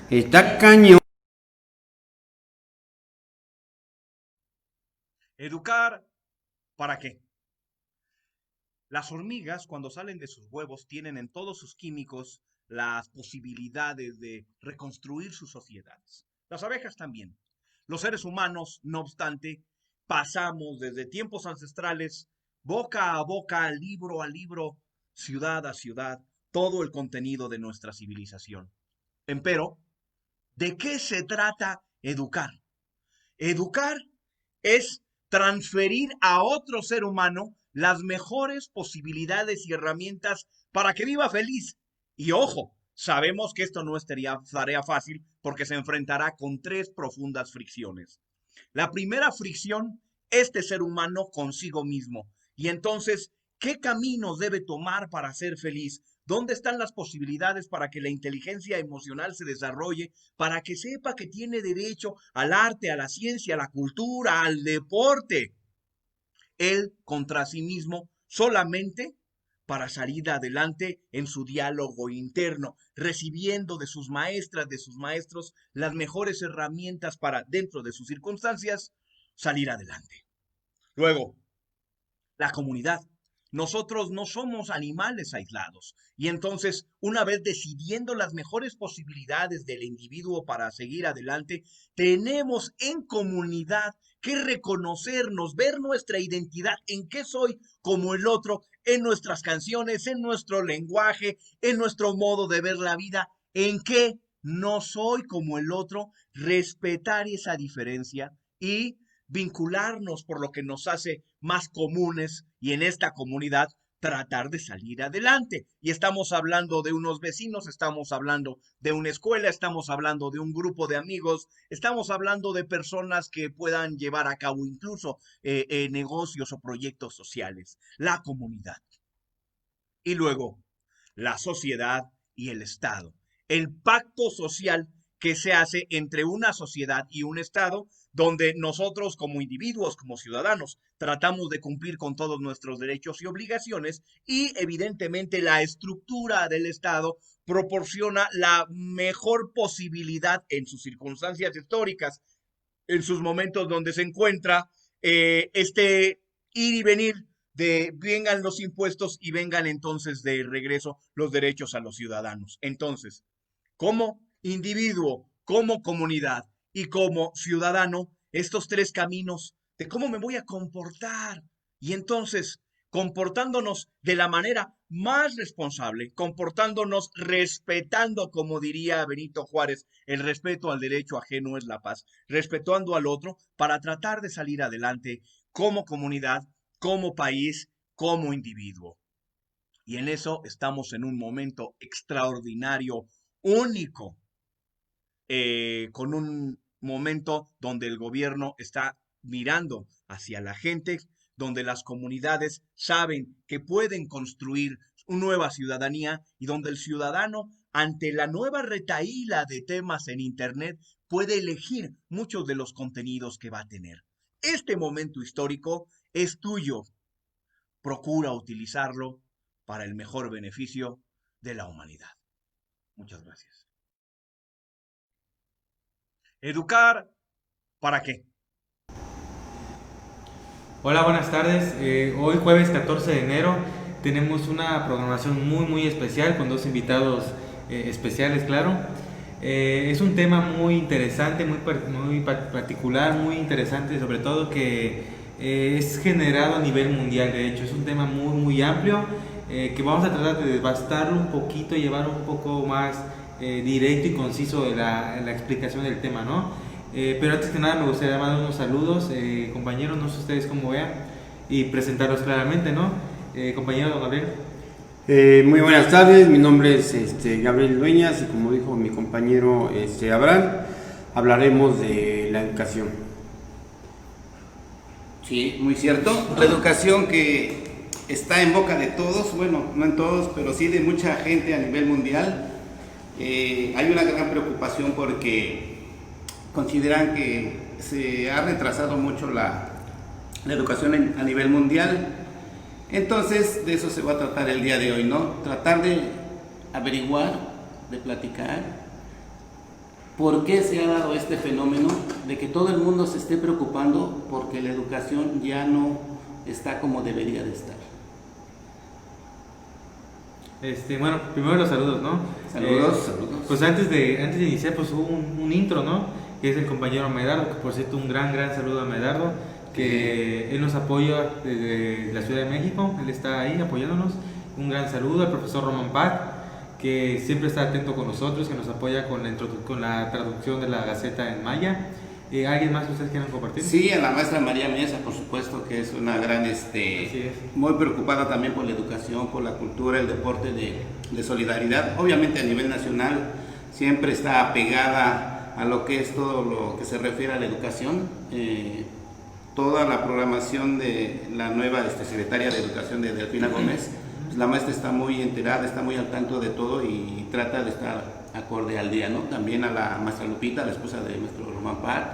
Está cañón. ¿Educar para qué? Las hormigas, cuando salen de sus huevos, tienen en todos sus químicos las posibilidades de reconstruir sus sociedades. Las abejas también. Los seres humanos, no obstante, pasamos desde tiempos ancestrales, boca a boca, libro a libro, ciudad a ciudad, todo el contenido de nuestra civilización. Empero, ¿de qué se trata educar? Educar es transferir a otro ser humano las mejores posibilidades y herramientas para que viva feliz. Y ojo, sabemos que esto no es tarea fácil porque se enfrentará con tres profundas fricciones. La primera fricción, este ser humano consigo mismo. Y entonces, ¿qué caminos debe tomar para ser feliz? ¿Dónde están las posibilidades para que la inteligencia emocional se desarrolle? Para que sepa que tiene derecho al arte, a la ciencia, a la cultura, al deporte. Él contra sí mismo solamente para salir adelante en su diálogo interno, recibiendo de sus maestras, de sus maestros, las mejores herramientas para, dentro de sus circunstancias, salir adelante. Luego, la comunidad. Nosotros no somos animales aislados y entonces, una vez decidiendo las mejores posibilidades del individuo para seguir adelante, tenemos en comunidad que reconocernos, ver nuestra identidad, en qué soy como el otro, en nuestras canciones, en nuestro lenguaje, en nuestro modo de ver la vida, en qué no soy como el otro, respetar esa diferencia y vincularnos por lo que nos hace más comunes y en esta comunidad tratar de salir adelante. Y estamos hablando de unos vecinos, estamos hablando de una escuela, estamos hablando de un grupo de amigos, estamos hablando de personas que puedan llevar a cabo incluso negocios o proyectos sociales, la comunidad. Y luego, la sociedad y el Estado. El pacto social que se hace entre una sociedad y un Estado, donde nosotros como individuos, como ciudadanos, tratamos de cumplir con todos nuestros derechos y obligaciones y evidentemente la estructura del Estado proporciona la mejor posibilidad en sus circunstancias históricas, en sus momentos donde se encuentra este ir y venir de vengan los impuestos y vengan entonces de regreso los derechos a los ciudadanos. Entonces, como individuo, como comunidad y como ciudadano, estos tres caminos de cómo me voy a comportar. Y entonces, comportándonos de la manera más responsable, comportándonos respetando, como diría Benito Juárez, el respeto al derecho ajeno es la paz, respetando al otro para tratar de salir adelante como comunidad, como país, como individuo. Y en eso estamos en un momento extraordinario, único, con un momento donde el gobierno está mirando hacia la gente, donde las comunidades saben que pueden construir una nueva ciudadanía y donde el ciudadano, ante la nueva retaíla de temas en Internet, puede elegir muchos de los contenidos que va a tener. Este momento histórico es tuyo. Procura utilizarlo para el mejor beneficio de la humanidad. Muchas gracias. ¿Educar para qué? Hola, buenas tardes. Hoy jueves 14 de enero tenemos una programación muy especial con dos invitados especiales, claro. Es un tema muy interesante, muy particular, muy interesante, sobre todo que es generado a nivel mundial. De hecho, es un tema muy amplio que vamos a tratar de desbastarlo un poquito, llevar un poco más directo y conciso la explicación del tema, ¿no? Pero antes que nada me gustaría mandar unos saludos, compañeros, no sé ustedes cómo vean, y presentarlos claramente, ¿no? Compañero don Gabriel. Muy buenas tardes, mi nombre es Gabriel Dueñas y como dijo mi compañero Abraham, hablaremos de la educación. Sí, muy cierto. La educación que está en boca de todos, bueno, no en todos, pero sí de mucha gente a nivel mundial. Hay una gran preocupación porque consideran que se ha retrasado mucho la educación a nivel mundial. Entonces, de eso se va a tratar el día de hoy, ¿no? Tratar de averiguar, de platicar ¿por qué se ha dado este fenómeno de que todo el mundo se esté preocupando porque la educación ya no está como debería de estar? Bueno, primero los saludos, ¿no? Saludos. Pues antes de iniciar, pues hubo un intro, ¿no? Que es el compañero Medardo, que por cierto un gran saludo a Medardo, que él nos apoya desde la Ciudad de México, él está ahí apoyándonos. Un gran saludo al profesor Román Paz, que siempre está atento con nosotros, que nos apoya con la traducción de la Gaceta en maya. ¿Alguien más que ustedes quieran compartir? Sí, a la maestra María Mesa, por supuesto, que es una gran, muy preocupada también por la educación, por la cultura, el deporte de solidaridad. Obviamente a nivel nacional siempre está apegada a lo que es todo lo que se refiere a la educación. Toda la programación de la nueva secretaria de Educación de Delfina Gómez, pues la maestra está muy enterada, está muy al tanto de todo y trata de estar acorde al día, ¿no? También a la maestra Lupita, la esposa de nuestro Román Park.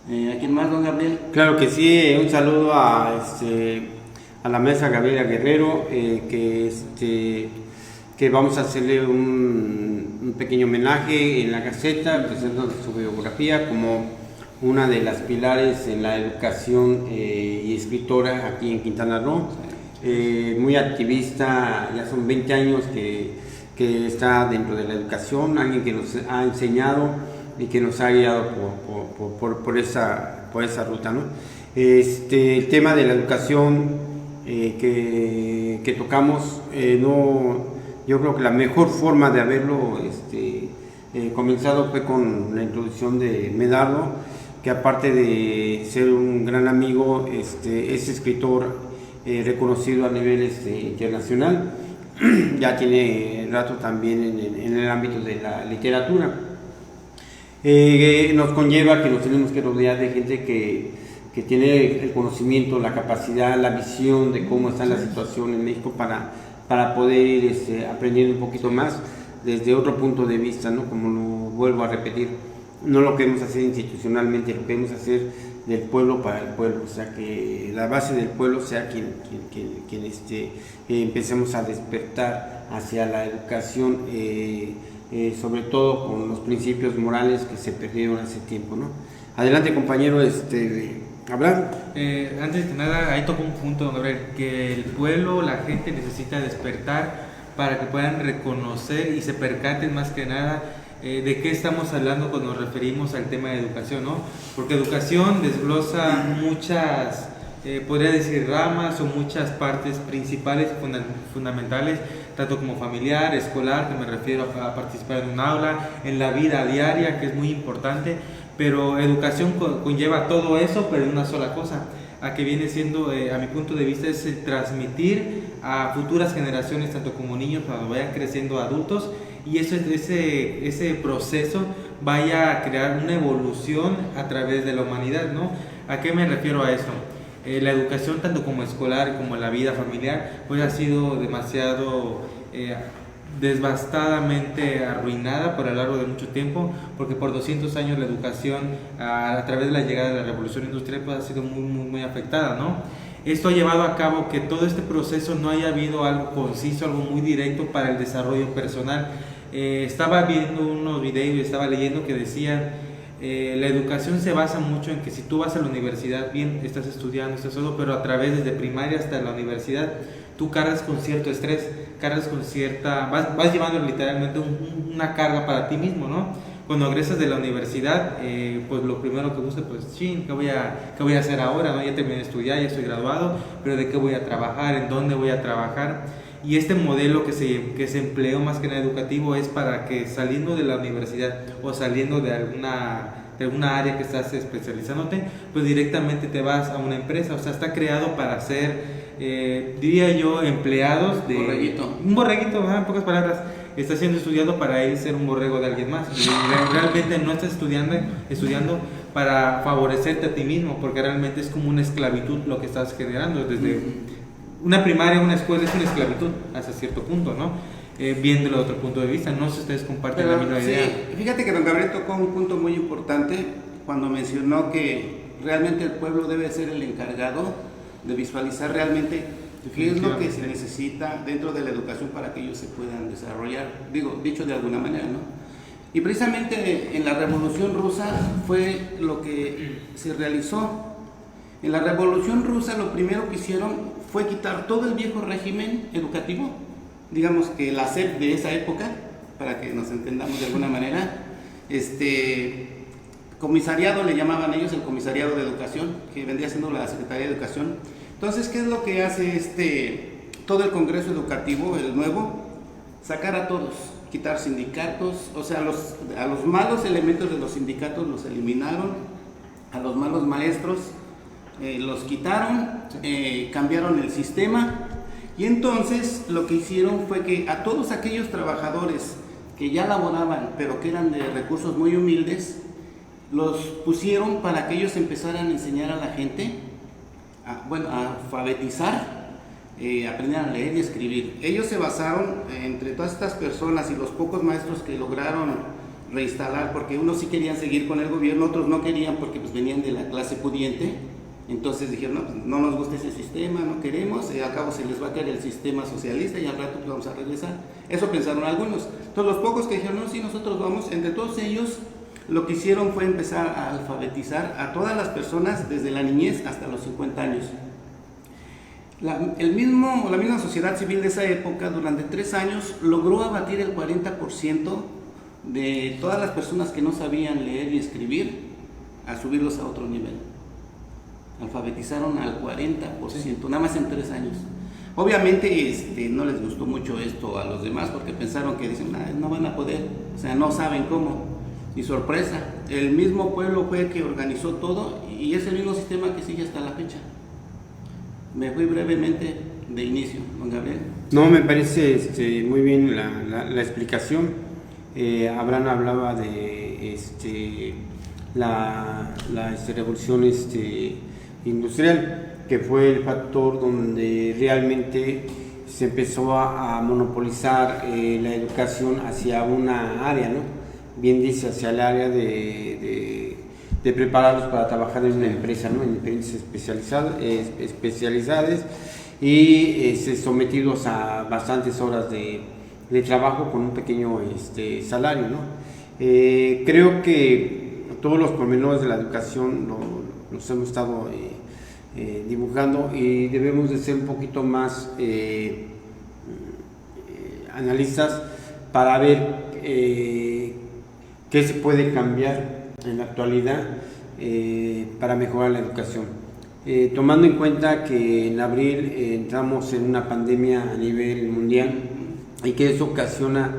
¿A quién más, don Gabriel? Claro que sí, un saludo a la maestra Gabriela Guerrero, que vamos a hacerle un pequeño homenaje en la Gaceta, presentando su biografía como una de las pilares en la educación y escritora aquí en Quintana Roo. Muy activista, ya son 20 años que está dentro de la educación, alguien que nos ha enseñado y que nos ha guiado por esa ruta, ¿no? El tema de la educación que tocamos, yo creo que la mejor forma de haberlo comenzado fue con la introducción de Medardo, que aparte de ser un gran amigo, es escritor reconocido a nivel internacional. Ya tiene rato también en el ámbito de la literatura. Nos conlleva que nos tenemos que rodear de gente que tiene el conocimiento, la capacidad, la visión de cómo está la situación en México para poder ir aprendiendo un poquito más desde otro punto de vista, ¿no? Como lo vuelvo a repetir, no lo queremos hacer institucionalmente, lo queremos hacer del pueblo para el pueblo, o sea, que la base del pueblo sea quien empecemos a despertar hacia la educación, sobre todo con los principios morales que se perdieron hace tiempo, ¿no? Adelante, compañero, Abraham. Antes que nada, ahí toca un punto, Gabriel, que el pueblo, la gente necesita despertar para que puedan reconocer y se percaten más que nada de qué estamos hablando cuando nos referimos al tema de educación, ¿no? Porque educación desglosa muchas, podría decir, ramas o muchas partes principales y fundamentales, tanto como familiar, escolar, que me refiero a participar en un aula, en la vida diaria, que es muy importante, pero educación conlleva todo eso, pero en una sola cosa, a que viene siendo, a mi punto de vista, es el transmitir a futuras generaciones, tanto como niños, cuando vayan creciendo adultos, y ese proceso vaya a crear una evolución a través de la humanidad, ¿no? ¿A qué me refiero a eso? La educación, tanto como escolar como la vida familiar, pues ha sido demasiado devastadamente arruinada por a lo largo de mucho tiempo, porque por 200 años la educación, a través de la llegada de la revolución industrial, pues ha sido muy afectada, ¿no? Esto ha llevado a cabo que todo este proceso no haya habido algo conciso, algo muy directo para el desarrollo personal. Estaba viendo unos videos y estaba leyendo que decían, la educación se basa mucho en que si tú vas a la universidad, bien, estás estudiando, estás solo, pero a través desde primaria hasta la universidad, tú cargas con cierto estrés, cargas con vas llevando literalmente una carga para ti mismo, ¿no? Cuando egresas de la universidad, pues lo primero que buscas, pues, ¿qué voy a hacer ahora? ¿No? Ya terminé de estudiar, ya estoy graduado, pero ¿de qué voy a trabajar? ¿En dónde voy a trabajar? Y este modelo que se empleó más que nada educativo es para que saliendo de la universidad o saliendo de alguna área que estás especializándote, pues directamente te vas a una empresa. O sea, está creado para ser, diría yo, empleados de... Un borreguito, en pocas palabras. Está siendo estudiado para ir a ser un borrego de alguien más. Y realmente no estás estudiando para favorecerte a ti mismo, porque realmente es como una esclavitud lo que estás generando. Desde una primaria, una escuela es una esclavitud hasta cierto punto, ¿no? Viéndolo de otro punto de vista. No sé si ustedes comparten la misma idea. Fíjate que don Gabriel tocó un punto muy importante cuando mencionó que realmente el pueblo debe ser el encargado de visualizar realmente qué es lo que se necesita dentro de la educación para que ellos se puedan desarrollar, dicho de alguna manera, ¿no? Y precisamente en la Revolución Rusa fue lo que se realizó. En la Revolución Rusa lo primero que hicieron fue quitar todo el viejo régimen educativo, digamos que la SEP de esa época, para que nos entendamos de alguna manera, comisariado le llamaban ellos, el comisariado de educación, que vendría siendo la Secretaría de Educación. Entonces, ¿qué es lo que hace todo el Congreso Educativo, el nuevo? Sacar a todos, quitar sindicatos, o sea, a los malos elementos de los sindicatos los eliminaron, a los malos maestros los quitaron, cambiaron el sistema, y entonces lo que hicieron fue que a todos aquellos trabajadores que ya laboraban, pero que eran de recursos muy humildes, los pusieron para que ellos empezaran a enseñar a la gente, a alfabetizar, aprendieran a leer y escribir. Ellos se basaron entre todas estas personas y los pocos maestros que lograron reinstalar, porque unos sí querían seguir con el gobierno, otros no querían porque pues venían de la clase pudiente. Entonces dijeron, no nos gusta ese sistema, no queremos, al cabo se les va a caer el sistema socialista y al rato pues vamos a regresar. Eso pensaron algunos. Entonces los pocos que dijeron, no, sí, nosotros vamos, entre todos ellos, lo que hicieron fue empezar a alfabetizar a todas las personas desde la niñez hasta los 50 años. La misma sociedad civil de esa época, durante 3 años, logró abatir el 40% de todas las personas que no sabían leer y escribir, a subirlos a otro nivel. Alfabetizaron al 40%, nada más en 3 años. Obviamente no les gustó mucho esto a los demás porque pensaron que dicen, no van a poder, o sea, no saben cómo. Y sorpresa, el mismo pueblo fue el que organizó todo y es el mismo sistema que sigue hasta la fecha. Me fui brevemente de inicio, don Gabriel. No, me parece muy bien la explicación. Abraham hablaba de la revolución industrial, que fue el factor donde realmente se empezó a monopolizar la educación hacia una área, ¿no? Bien dice, hacia el área de prepararlos para trabajar en una empresa, ¿no? En diferentes especialidades y sometidos a bastantes horas de trabajo con un pequeño salario, ¿no? Creo que todos los pormenores de la educación los hemos estado dibujando y debemos de ser un poquito más analistas para ver qué se puede cambiar en la actualidad para mejorar la educación. Tomando en cuenta que en abril entramos en una pandemia a nivel mundial y que eso ocasiona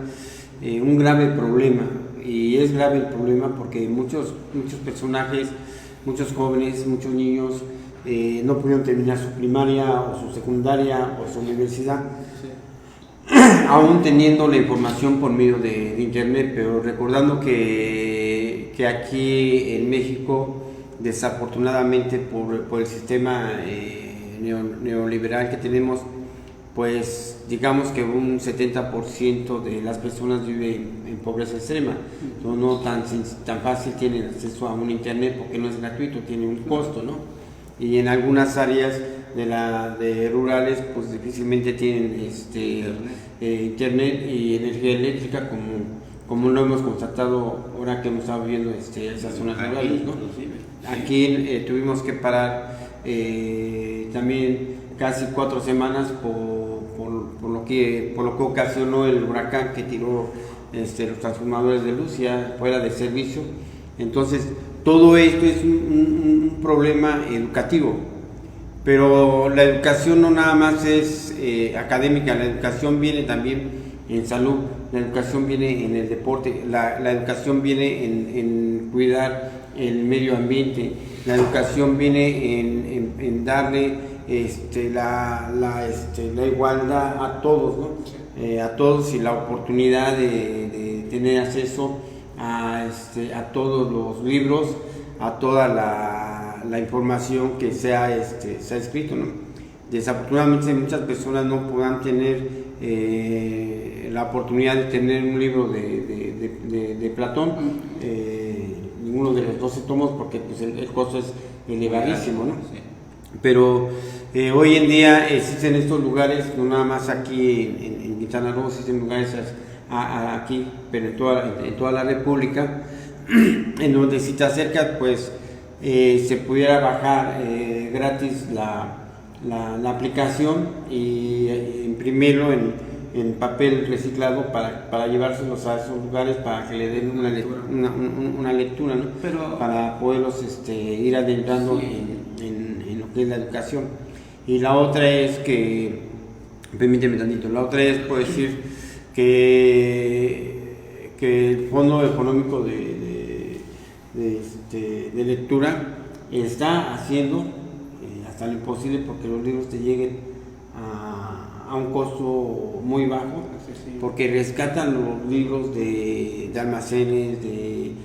un grave problema, y es grave el problema porque muchos personajes, muchos jóvenes, muchos niños no pudieron terminar su primaria o su secundaria o su universidad, aún teniendo la información por medio de internet, pero recordando que aquí en México, desafortunadamente por el sistema neoliberal que tenemos, pues digamos que un 70% de las personas viven en pobreza extrema. No tan fácil tienen acceso a un internet porque no es gratuito, tiene un costo, ¿no? Y en algunas áreas de rurales pues difícilmente tienen internet y energía eléctrica como lo hemos constatado ahora que hemos estado viviendo esas zonas rurales, ¿no? Aquí tuvimos que parar también casi 4 semanas por lo que ocasionó el huracán que tiró los transformadores de luz ya fuera de servicio. Entonces todo esto es un problema educativo, pero la educación no nada más es académica, la educación viene también en salud, la educación viene en el deporte, la educación viene en cuidar el medio ambiente, la educación viene en darle la igualdad a todos, ¿no? A todos, y la oportunidad de tener acceso a todos los libros, a toda la información que se ha escrito, ¿no? Desafortunadamente muchas personas no podrán tener la oportunidad de tener un libro de Platón, ninguno de los 12 tomos, porque pues, el costo es elevadísimo, ¿no? Pero hoy en día existen estos lugares, no nada más aquí en Quintana Roo, existen lugares aquí, pero en toda la República, en donde si te acercas, pues se pudiera bajar gratis la aplicación y imprimirlo en papel reciclado para llevárselos a esos lugares para que le den una lectura, ¿no? Pero, para poderlos ir adentrando en lo que es la educación. Y la otra es que, permíteme tantito, la otra es, puedo decir, que el Fondo Económico de Lectura está haciendo hasta lo imposible porque los libros te lleguen a un costo muy bajo, porque rescatan los libros de almacenes, de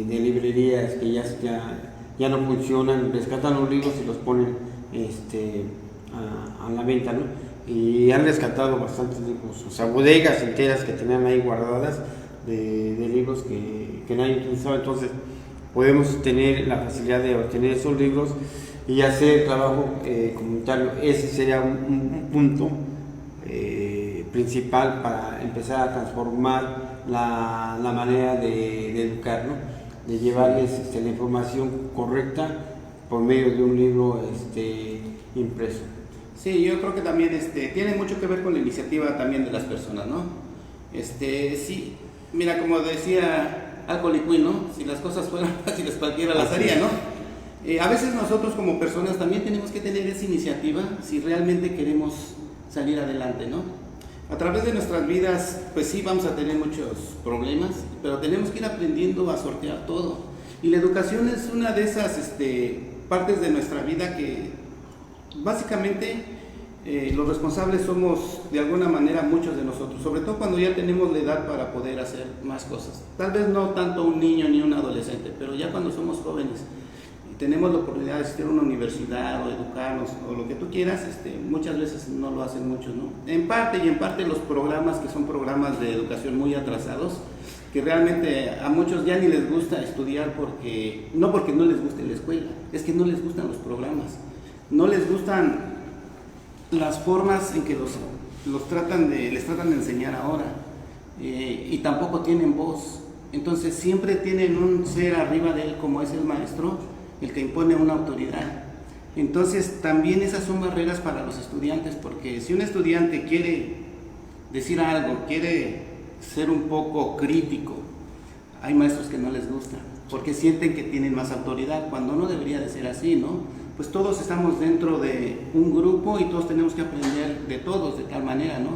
librerías que ya no funcionan, rescatan los libros y los ponen a la venta, ¿no? Y han rescatado bastantes libros, o sea, bodegas enteras que tenían ahí guardadas de libros que no han utilizado. Entonces podemos tener la facilidad de obtener esos libros y hacer trabajo comunitario. Ese sería un punto principal para empezar a transformar la manera de educar, ¿no? De llevarles la información correcta por medio de un libro impreso. Sí, yo creo que también tiene mucho que ver con la iniciativa también de las personas, ¿no? Sí, mira, como decía Alcohol y Queen, ¿no? Si las cosas fueran fáciles, cualquiera las haría, ¿no? A veces nosotros como personas también tenemos que tener esa iniciativa si realmente queremos salir adelante, ¿no? A través de nuestras vidas, pues sí vamos a tener muchos problemas, pero tenemos que ir aprendiendo a sortear todo. Y la educación es una de esas partes de nuestra vida que básicamente los responsables somos de alguna manera muchos de nosotros, sobre todo cuando ya tenemos la edad para poder hacer más cosas. Tal vez no tanto un niño ni un adolescente, pero ya cuando somos jóvenes y tenemos la oportunidad de asistir a una universidad o educarnos o lo que tú quieras, muchas veces no lo hacen muchos, ¿no? En parte los programas que son programas de educación muy atrasados, que realmente a muchos ya ni les gusta estudiar no porque no les guste la escuela, es que no les gustan los programas. No les gustan las formas en que les tratan de enseñar ahora, y tampoco tienen voz. Entonces siempre tienen un ser arriba de él, como es el maestro, el que impone una autoridad. Entonces también esas son barreras para los estudiantes, porque si un estudiante quiere decir algo, quiere ser un poco crítico, hay maestros que no les gusta, porque sienten que tienen más autoridad, cuando no debería de ser así, ¿no? Pues todos estamos dentro de un grupo y todos tenemos que aprender de todos de tal manera, ¿no?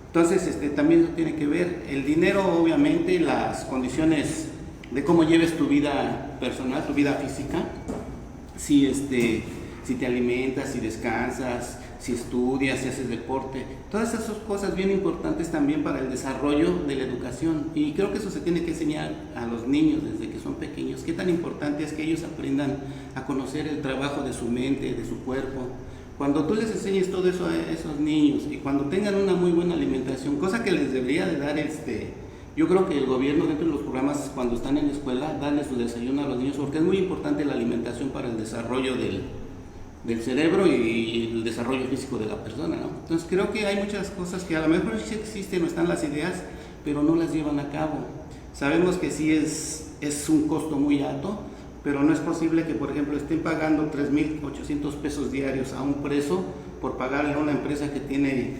Entonces también eso tiene que ver el dinero, obviamente, las condiciones de cómo lleves tu vida personal, tu vida física, si te alimentas, si descansas, si estudias, si haces deporte, todas esas cosas bien importantes también para el desarrollo de la educación. Y creo que eso se tiene que enseñar a los niños desde que son pequeños, qué tan importante es que ellos aprendan a conocer el trabajo de su mente, de su cuerpo. Cuando tú les enseñes todo eso a esos niños y cuando tengan una muy buena alimentación, cosa que les debería de dar yo creo que el gobierno dentro de los programas cuando están en la escuela, darle su desayuno a los niños, porque es muy importante la alimentación para el desarrollo del cerebro y el desarrollo físico de la persona, ¿no? Entonces creo que hay muchas cosas que a lo mejor sí existen o están las ideas, pero no las llevan a cabo. Sabemos que sí es un costo muy alto, pero no es posible que, por ejemplo, estén pagando 3,800 pesos diarios a un preso por pagarle a una empresa que tiene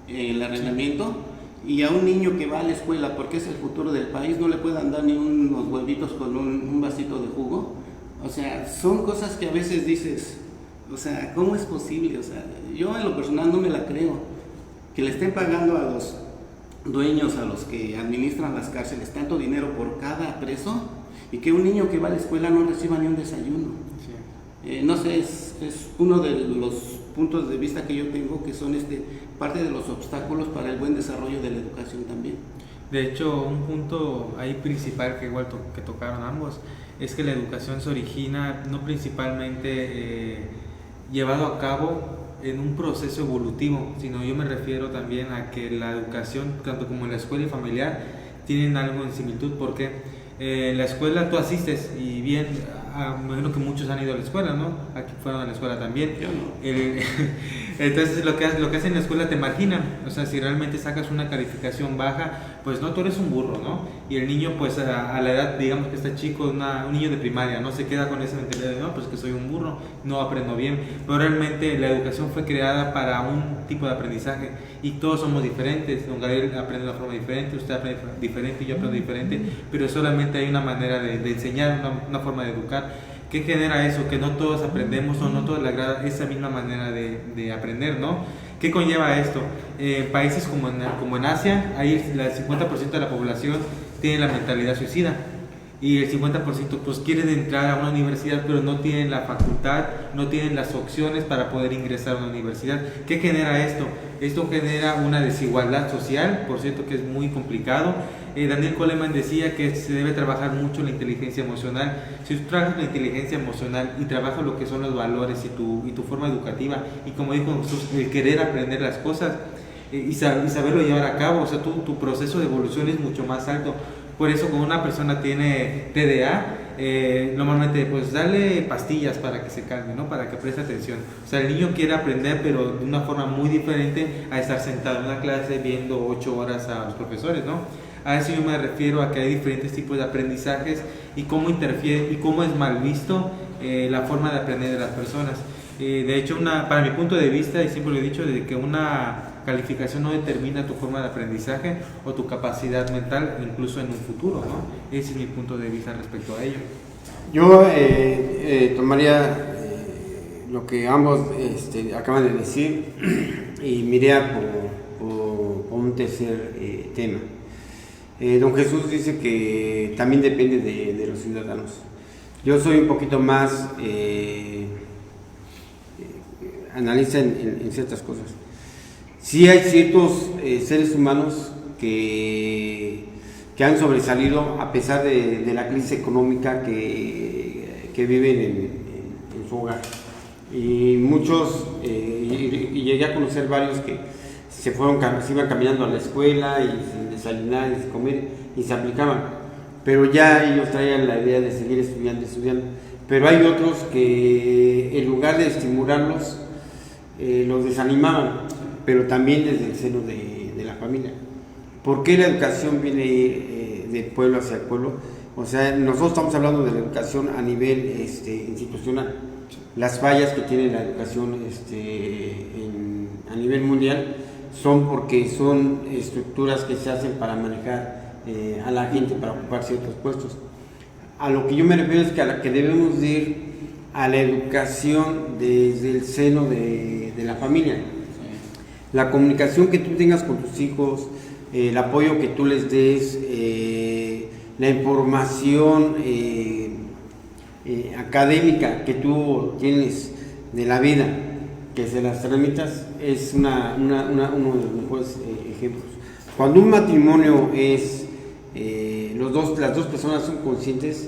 el arrendamiento, y a un niño que va a la escuela porque es el futuro del país no le puedan dar ni unos huevitos con un vasito de jugo. O sea, son cosas que a veces dices, o sea, ¿cómo es posible? O sea, yo en lo personal no me la creo, que le estén pagando a los dueños, a los que administran las cárceles, tanto dinero por cada preso, y que un niño que va a la escuela no reciba ni un desayuno. Sí. No sé, es uno de los puntos de vista que yo tengo, que son parte de los obstáculos para el buen desarrollo de la educación también. De hecho, un punto ahí principal que igual que tocaron ambos, es que la educación se origina no principalmente llevado a cabo en un proceso evolutivo, sino yo me refiero también a que la educación, tanto como la escuela y familiar, tienen algo en similitud, porque en la escuela tú asistes y bien me imagino que muchos han ido a la escuela, ¿no? Aquí fueron a la escuela también. Yo no. Entonces lo que hacen en la escuela te marginan, o sea, si realmente sacas una calificación baja, pues no, tú eres un burro, ¿no? Y el niño pues a la edad, digamos que está chico, un niño de primaria, no se queda con esa mentalidad de, no, pues que soy un burro, no aprendo bien, pero realmente la educación fue creada para un tipo de aprendizaje y todos somos diferentes. Don Gabriel aprende de una forma diferente, usted aprende diferente, yo aprendo diferente, pero solamente hay una manera de enseñar, una forma de educar. ¿Qué genera eso? Que no todos aprendemos o no todos le agrada esa misma manera de aprender, ¿no? ¿Qué conlleva esto? Países como en Asia, ahí el 50% de la población tiene la mentalidad suicida y el 50% pues quieren entrar a una universidad pero no tienen la facultad, no tienen las opciones para poder ingresar a una universidad. ¿Qué genera esto? Esto genera una desigualdad social, por cierto que es muy complicado. Daniel Goleman decía que se debe trabajar mucho la inteligencia emocional. Si tú trabajas la inteligencia emocional y trabajas lo que son los valores y tu forma educativa, y como dijo Jesús, el querer aprender las cosas y saberlo llevar a cabo, o sea, tu proceso de evolución es mucho más alto. Por eso cuando una persona tiene TDA, normalmente pues darle pastillas para que se calme, ¿no? Para que preste atención. O sea, el niño quiere aprender pero de una forma muy diferente a estar sentado en una clase viendo 8 horas a los profesores, ¿no? A eso yo me refiero, a que hay diferentes tipos de aprendizajes y cómo interfiere y cómo es mal visto la forma de aprender de las personas. De hecho, para mi punto de vista, y siempre lo he dicho, de que una calificación no determina tu forma de aprendizaje o tu capacidad mental, incluso en un futuro, ¿no? Ese es mi punto de vista respecto a ello. Yo tomaría lo que ambos acaban de decir y miraría por un tercer tema. Don Jesús dice que también depende de los ciudadanos. Yo soy un poquito más analista en ciertas cosas. Sí hay ciertos seres humanos que han sobresalido a pesar de la crisis económica que viven en su hogar. Y muchos, y llegué a conocer varios que se iban caminando a la escuela y sin desayunar y sin comer y se aplicaban, pero ya ellos traían la idea de seguir estudiando. Pero hay otros que en lugar de estimularlos los desanimaban, pero también desde el seno de la familia. ¿Por qué la educación viene de pueblo hacia el pueblo? O sea, nosotros estamos hablando de la educación a nivel institucional. Las fallas que tiene la educación a nivel mundial son porque son estructuras que se hacen para manejar a la gente, para ocupar ciertos puestos. A lo que yo me refiero es que a la que debemos de ir a la educación desde el seno de la familia. La comunicación que tú tengas con tus hijos, el apoyo que tú les des, la información académica que tú tienes de la vida, que se las transmitas, es uno de los mejores ejemplos. Cuando un matrimonio es, las dos personas son conscientes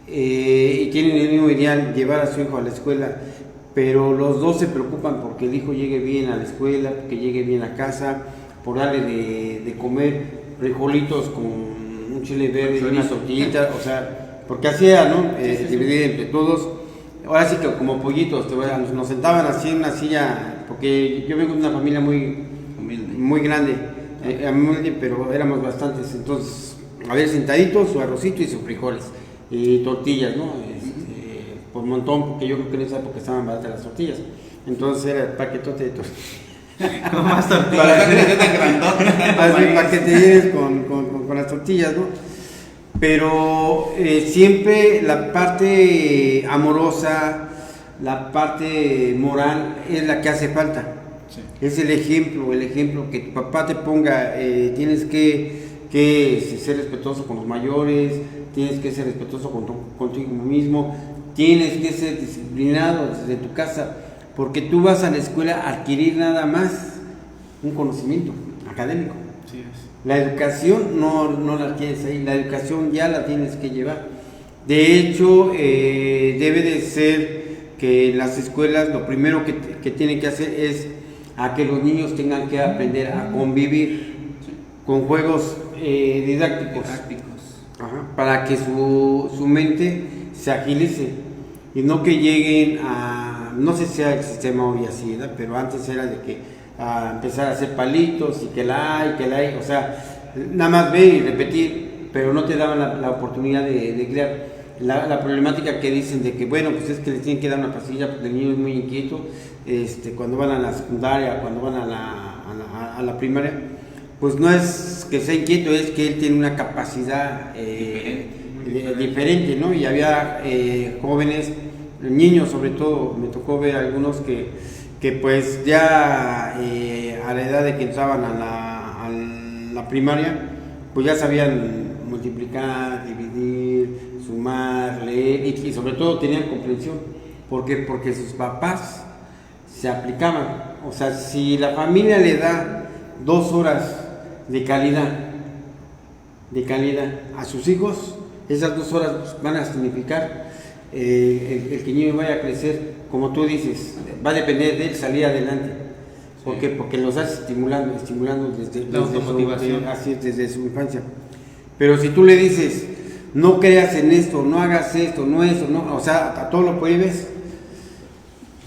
y tienen el mismo ideal, llevar a su hijo a la escuela, pero los dos se preocupan porque el hijo llegue bien a la escuela, porque llegue bien a casa, por darle de comer frijolitos con un chile verde y una tortillita, o sea, porque así era, ¿no? Dividir entre todos. Ahora sí que como pollitos, nos sentaban así en una silla, porque yo vengo de una familia muy humilde, muy grande, humilde, pero éramos bastantes, entonces, a ver, sentaditos, su arrocito y sus frijoles, y tortillas, ¿no? Por un montón, porque yo creo que en esa época estaban baratas las tortillas, entonces era el paquetote de tortillas. Con más tortillas. Para que te lleves con las tortillas, ¿no? Pero siempre la parte amorosa, la parte moral es la que hace falta. Sí. Es el ejemplo que tu papá te ponga, tienes que ser respetuoso con los mayores, tienes que ser respetuoso contigo mismo, tienes que ser disciplinado desde tu casa, porque tú vas a la escuela a adquirir nada más un conocimiento académico. Sí es. La educación no la tienes ahí, la educación ya la tienes que llevar. De hecho, debe de ser que en las escuelas lo primero que tienen que hacer es a que los niños tengan que aprender a convivir con juegos didácticos. Ajá, para que su mente se agilice y no que lleguen a, no sé si sea el sistema hoy así, ¿verdad? Pero antes era de que a empezar a hacer palitos y que la hay, o sea, nada más ver y repetir, pero no te daban la oportunidad de crear. La problemática que dicen de que, bueno, pues es que les tienen que dar una pastilla porque el niño es muy inquieto, cuando van a la secundaria, cuando van a la primaria, pues no es que sea inquieto, es que él tiene una capacidad diferente, ¿no? Y había jóvenes, niños sobre todo, me tocó ver algunos que pues ya a la edad de que entraban a la primaria, pues ya sabían multiplicar, dividir, sumar, leer y sobre todo tenían comprensión. ¿Por qué? Porque sus papás se aplicaban. O sea, si la familia le da 2 horas de calidad a sus hijos, esas 2 horas van a significar el que el niño vaya a crecer, como tú dices, va a depender de él salir adelante. ¿Por qué? Porque los estás estimulando desde automotivación. Así es, desde su infancia. Pero si tú le dices, no creas en esto, no hagas esto, no eso, no, o sea, a todo lo prohíbes,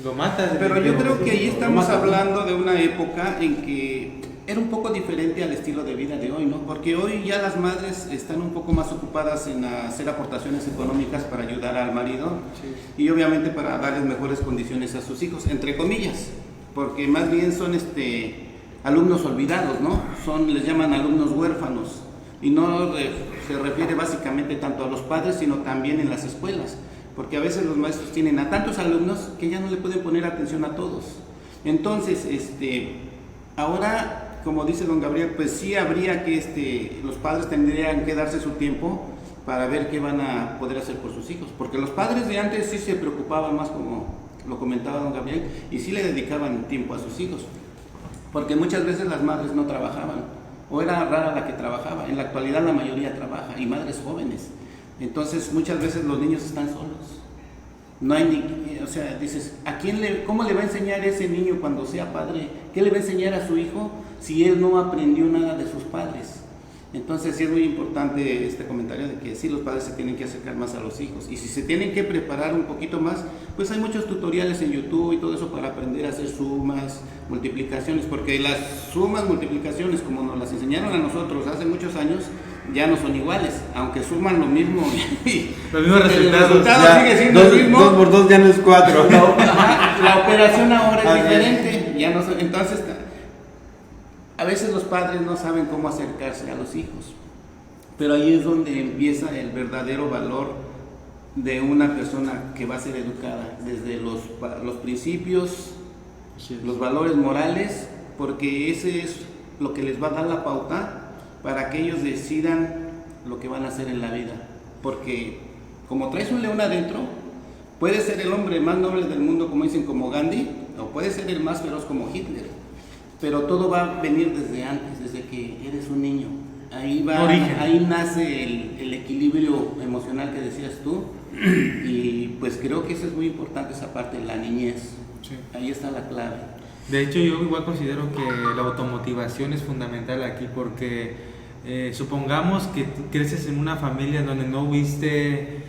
lo matas. Pero yo creo que ahí estamos hablando de una época en que era un poco diferente al estilo de vida de hoy, ¿no? Porque hoy ya las madres están un poco más ocupadas en hacer aportaciones económicas para ayudar al marido, sí, y obviamente para darles mejores condiciones a sus hijos, entre comillas, porque más bien son alumnos olvidados, ¿no? Les llaman alumnos huérfanos, y no se refiere básicamente tanto a los padres, sino también en las escuelas, porque a veces los maestros tienen a tantos alumnos que ya no le pueden poner atención a todos. Entonces, ahora, como dice don Gabriel, pues sí habría que, los padres tendrían que darse su tiempo para ver qué van a poder hacer por sus hijos, porque los padres de antes sí se preocupaban más, como lo comentaba don Gabriel, y sí le dedicaban tiempo a sus hijos, porque muchas veces las madres no trabajaban, o era rara la que trabajaba. En la actualidad la mayoría trabaja, y madres jóvenes. Entonces muchas veces los niños están solos. No hay o sea, dices, ¿cómo le va a enseñar ese niño cuando sea padre? ¿Qué le va a enseñar a su hijo si él no aprendió nada de sus padres? Entonces sí es muy importante este comentario de que sí, los padres se tienen que acercar más a los hijos, y si se tienen que preparar un poquito más, pues hay muchos tutoriales en YouTube y todo eso para aprender a hacer sumas, multiplicaciones, porque las sumas, multiplicaciones, como nos las enseñaron a nosotros hace muchos años, ya no son iguales, aunque suman lo mismo. Los mismos resultados. El resultado sigue siendo el mismo. 2 por 2 ya no es 4. La operación ahora es diferente. Ya no, entonces, a veces los padres no saben cómo acercarse a los hijos, pero ahí es donde empieza el verdadero valor de una persona que va a ser educada, desde los principios, los valores morales, porque ese es lo que les va a dar la pauta para que ellos decidan lo que van a hacer en la vida. Porque como traes un león adentro, puede ser el hombre más noble del mundo, como dicen, como Gandhi, o puede ser el más feroz como Hitler, pero todo va a venir desde antes, desde que eres un niño. Ahí nace el equilibrio emocional que decías tú, y pues creo que eso es muy importante, esa parte de la niñez. Sí. Ahí está la clave. De hecho, yo igual considero que la automotivación es fundamental aquí, porque supongamos que creces en una familia donde no viste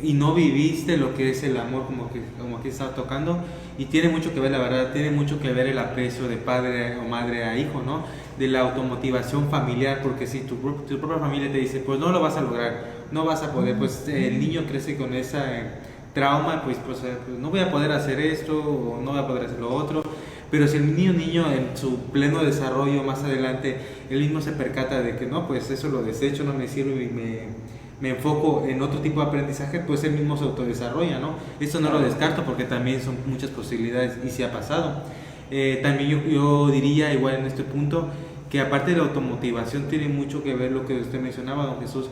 y no viviste lo que es el amor, como que estaba tocando, y tiene mucho que ver, la verdad, tiene mucho que ver el aprecio de padre o madre a hijo, ¿no? De la automotivación familiar, porque si tu propia familia te dice, pues no lo vas a lograr, no vas a poder, pues el niño crece con esa trauma, pues no voy a poder hacer esto, o no voy a poder hacer lo otro. Pero si el niño en su pleno desarrollo más adelante, él mismo se percata de que no, pues eso lo desecho, no me sirve, y me enfoco en otro tipo de aprendizaje, pues él mismo se autodesarrolla, ¿no? Esto no lo descarto, porque también son muchas posibilidades y se ha pasado. También yo diría, igual en este punto, que aparte de la automotivación tiene mucho que ver lo que usted mencionaba, don Jesús,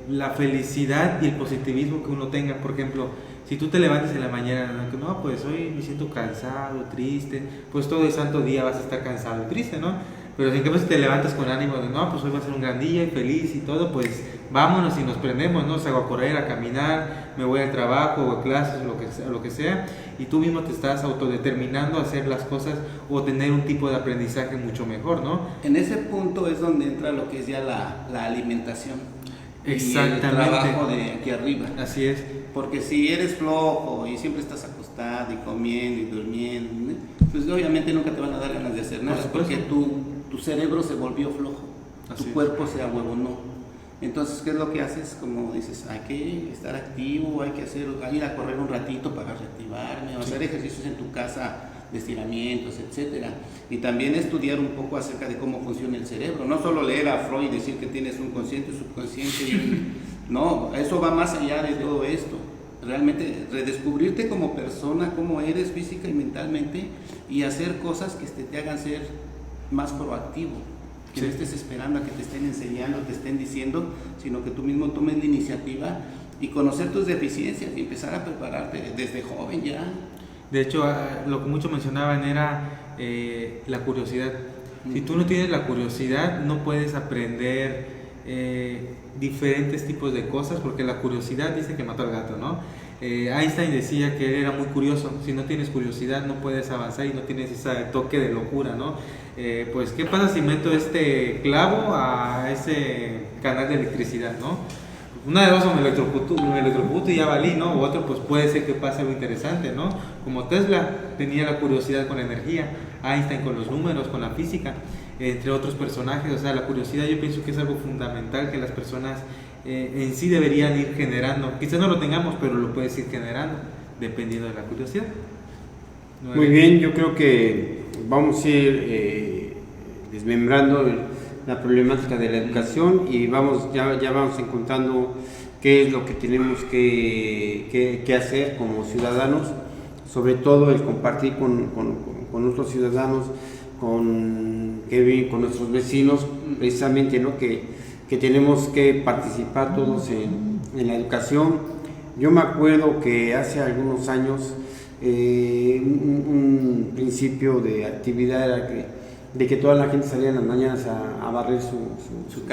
la felicidad y el positivismo que uno tenga. Por ejemplo, si tú te levantas en la mañana, no, pues hoy me siento cansado, triste, pues todo el santo día vas a estar cansado y triste, ¿no? Pero si en cambio te levantas con ánimo de, no, pues hoy va a ser un gran día y feliz y todo, pues vámonos y nos prendemos, ¿no? Salgo a correr, a caminar, me voy al trabajo o a clases, lo que sea, y tú mismo te estás autodeterminando a hacer las cosas o tener un tipo de aprendizaje mucho mejor, ¿no? En ese punto es donde entra lo que es ya la alimentación. y el Exactamente. trabajo de aquí arriba. Así es. Porque si eres flojo y siempre estás acostado y comiendo y durmiendo, ¿no? Pues obviamente nunca te van a dar ganas de hacer nada, porque tu cerebro se volvió flojo, Así tu es. cuerpo se ahuevonó. Entonces, ¿qué es lo que haces? Como dices, hay que estar activo, hay que ir a correr un ratito para reactivarme, o hacer ejercicios en tu casa de estiramientos, etcétera. Y también estudiar un poco acerca de cómo funciona el cerebro, no solo leer a Freud y decir que tienes un consciente, un subconsciente no, eso va más allá de todo esto. Realmente redescubrirte como persona, cómo eres física y mentalmente, y hacer cosas que te hagan ser más proactivo, que no estés esperando a que te estén enseñando, te estén diciendo, sino que tú mismo tomes la iniciativa y conocer tus deficiencias y empezar a prepararte desde joven ya. De hecho, lo que muchos mencionaban era la curiosidad. Si tú no tienes la curiosidad, no puedes aprender diferentes tipos de cosas, porque la curiosidad dice que mató al gato, ¿no? Einstein decía que él era muy curioso. Si no tienes curiosidad, no puedes avanzar y no tienes ese toque de locura, ¿no? Pues, ¿qué pasa si meto este clavo a ese canal de electricidad, ¿no? Una de dos, me electrocuto y ya valí, ¿no? O otro, pues puede ser que pase algo interesante, ¿no? Como Tesla tenía la curiosidad con la energía, Einstein con los números, con la física, entre otros personajes. O sea, la curiosidad yo pienso que es algo fundamental que las personas en sí deberían ir generando. Quizás no lo tengamos, pero lo puedes ir generando, dependiendo de la curiosidad. Muy bien, yo creo que vamos a ir desmembrando la problemática de la educación y ya vamos encontrando qué es lo que tenemos que hacer como ciudadanos, sobre todo el compartir con otros ciudadanos, con nuestros vecinos, precisamente, ¿no? que tenemos que participar todos en la educación. Yo me acuerdo que hace algunos años un principio de actividad era de que toda la gente salía en las mañanas a barrer su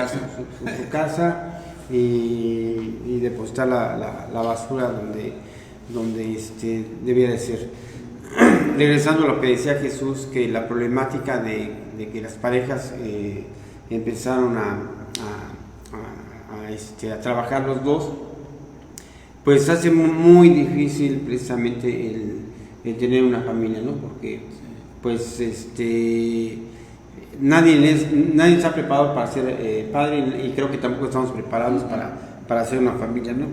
casa y depositar la basura donde debía de ser. Regresando a lo que decía Jesús, que la problemática de que las parejas empezaron a trabajar los dos, pues hace muy difícil precisamente el tener una familia, ¿no? Porque pues nadie está preparado para ser padre y creo que tampoco estamos preparados para hacer una familia, ¿no?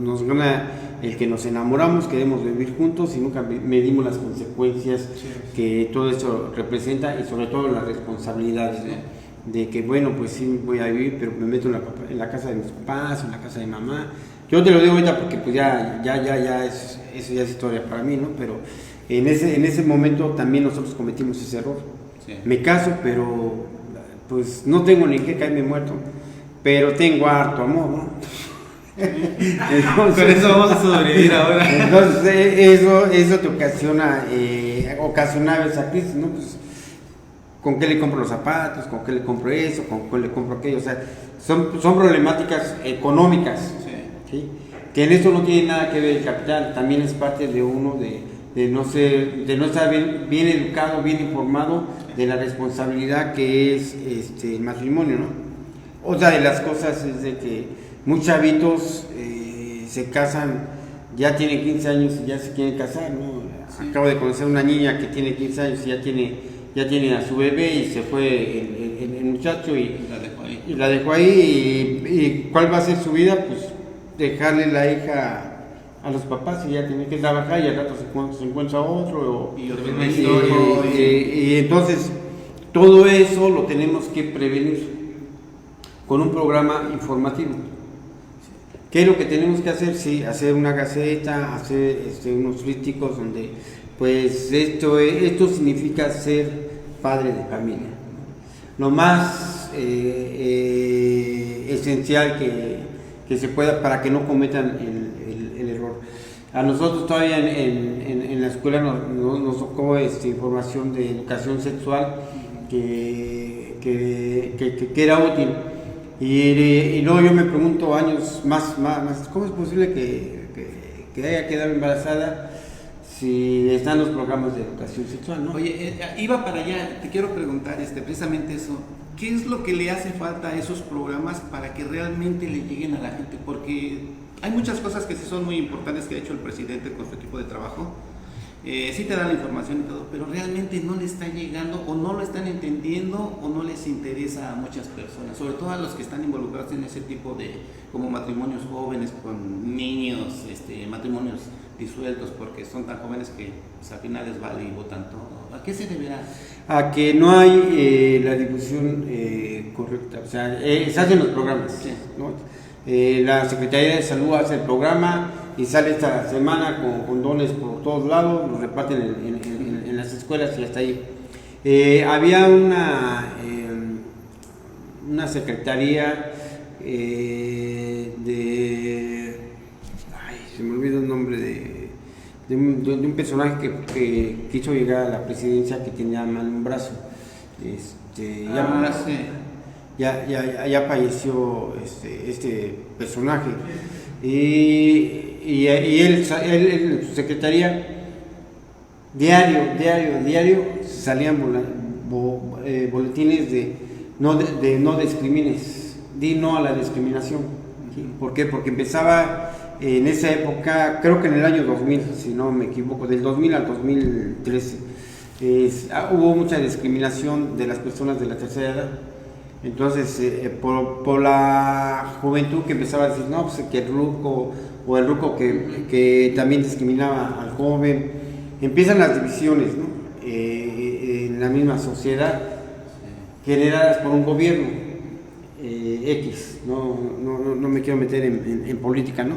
Nos gana el que nos enamoramos, queremos vivir juntos y nunca medimos las consecuencias que todo esto representa y sobre todo las responsabilidades, ¿no? De que bueno, pues sí voy a vivir, pero me meto en la casa de mis papás, en la casa de mamá. Yo te lo digo ahorita porque pues eso ya es historia para mí, ¿no? Pero en ese momento también nosotros cometimos ese error. Sí. Me caso, pero pues no tengo ni que caerme muerto, pero tengo harto amor, ¿no? Entonces, con eso vamos a sobrevivir ahora. Entonces eso te ocasionaba esa crisis, ¿no? Pues, ¿con qué le compro los zapatos? ¿Con qué le compro eso? ¿Con qué le compro aquello? O sea, son problemáticas económicas, ¿sí? Que en esto no tiene nada que ver el capital, también es parte de uno de no estar bien educado, bien informado de la responsabilidad que es el matrimonio, ¿no? Otra de las cosas es de que muchos chavitos se casan, ya tienen 15 años y ya se quieren casar, ¿no? Sí. Acabo de conocer una niña que tiene 15 años y ya tiene a su bebé y se fue el muchacho y la dejó ahí y ¿cuál va a ser su vida? Pues dejarle la hija a los papás y ya tiene que trabajar y al rato se encuentra otro y entonces todo eso lo tenemos que prevenir con un programa informativo. ¿Qué es lo que tenemos que hacer? Sí, hacer una gaceta, hacer unos trípticos donde pues esto significa ser padre de familia. Lo más esencial que se pueda para que no cometan el error. A nosotros todavía en la escuela nos tocó información de educación sexual que era útil. Y luego yo me pregunto años más, ¿cómo es posible que haya quedado embarazada si están los programas de educación sexual, ¿no? Oye, iba para allá, te quiero preguntar precisamente eso. ¿Qué es lo que le hace falta a esos programas para que realmente le lleguen a la gente? Porque hay muchas cosas que sí son muy importantes que ha hecho el presidente con su equipo de trabajo. Sí te dan la información y todo, pero realmente no le está llegando o no lo están entendiendo o no les interesa a muchas personas, sobre todo a los que están involucrados en ese tipo de como matrimonios jóvenes con niños, matrimonios disueltos porque son tan jóvenes que pues, al final les vale y votan todo. ¿A qué se deberá? A que no hay la difusión correcta, o sea, se hacen los programas, Sí. ¿no? La Secretaría de Salud hace el programa y sale esta semana con condones por todos lados, los reparten en las escuelas y hasta ahí. Había una secretaría se me olvidó el nombre de un personaje que quiso llegar a la presidencia que tenía mal un brazo. Ya falleció este personaje y él en su secretaría diario salían boletines de no discrimines, di no a la discriminación. ¿Sí? ¿Por qué? Porque empezaba en esa época, creo que en el año 2000, si no me equivoco, del 2000 al 2013, hubo mucha discriminación de las personas de la tercera edad. Entonces, por la juventud que empezaba a decir, no, pues que el ruco, o el ruco que también discriminaba al joven, empiezan las divisiones, ¿no? En la misma sociedad, generadas por un gobierno X, no me quiero meter en política, ¿no?